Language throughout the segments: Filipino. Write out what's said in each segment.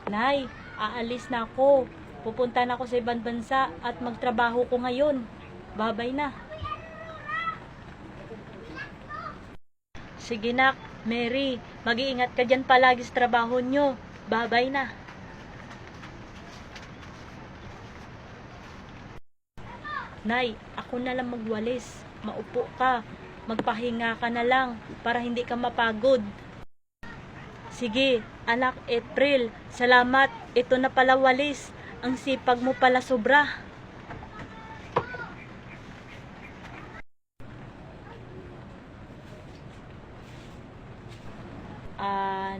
Nay, aalis na ako. Pupunta na ako sa ibang bansa at magtrabaho ko ngayon. Babay na. Sige nak, Mary, mag-iingat ka dyan palagi sa trabaho nyo. Babay na. Nay, ako na lang magwalis. Maupo ka. Magpahinga ka na lang para hindi ka mapagod. Sige, anak April, salamat. Ito na pala walis. Ang sipag mo pala sobra.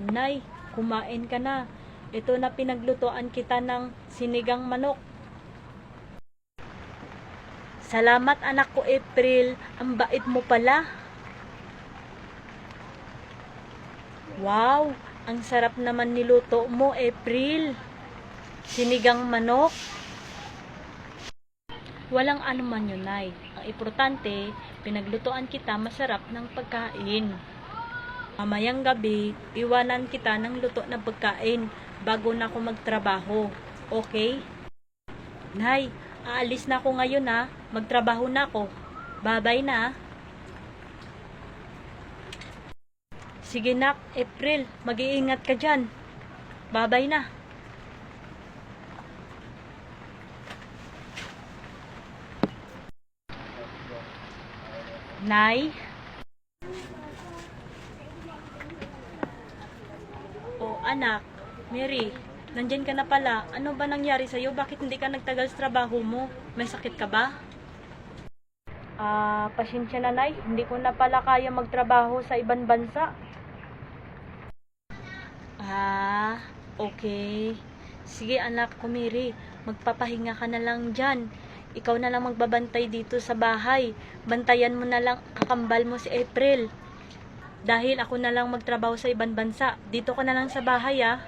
Nay, kumain ka na. Ito na pinaglutoan kita ng sinigang manok. Salamat anak ko April, ang bait mo pala. Wow, ang sarap naman niluto mo April. Sinigang manok. Walang anuman yun, Nay. Ang importante, pinaglutoan kita masarap ng pagkain. Mamayang gabi, iwanan kita ng luto na pagkain bago na ako magtrabaho. Okay? Nay, aalis na ako ngayon ha. Magtrabaho na ako. Babay na. Sige nak, April, mag-iingat ka dyan. Babay na. Nay? O anak, Mary, nandyan ka na pala. Ano ba nangyari sa'yo? Bakit hindi ka nagtagal sa trabaho mo? May sakit ka ba? Pasensya na Nay. Hindi ko na pala kaya magtrabaho sa ibang bansa. Okay. Sige anak ko Mary, magpapahinga ka na lang dyan. Ikaw na lang magbabantay dito sa bahay. Bantayan mo na lang kakambal mo si April. Dahil ako na lang magtrabaho sa ibang bansa. Dito ka na lang sa bahay ah.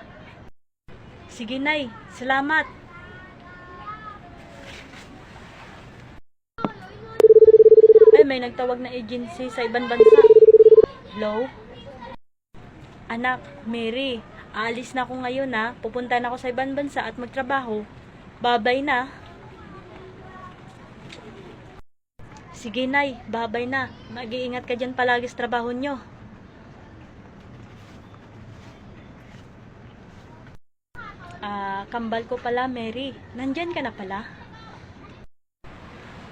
Sige Nay, salamat. Ay, may nagtawag na agency sa ibang bansa. Hello? Anak, Mary, aalis na ako ngayon ha. Pupunta na ako sa ibang bansa at magtrabaho. Babay na. Sige Nay, babay na. Mag-iingat ka dyan palagi sa trabaho nyo. Kambal ko pala Mary. Nandyan ka na pala?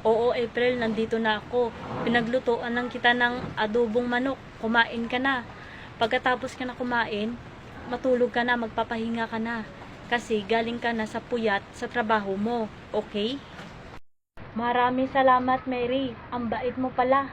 Oo April, nandito na ako. Pinaglutoan lang kita ng adobong manok. Kumain ka na. Pagkatapos ka na kumain, matulog ka na, magpapahinga ka na. Kasi galing ka na sa puyat sa trabaho mo. Okay? Maraming salamat Mary. Ang bait mo pala.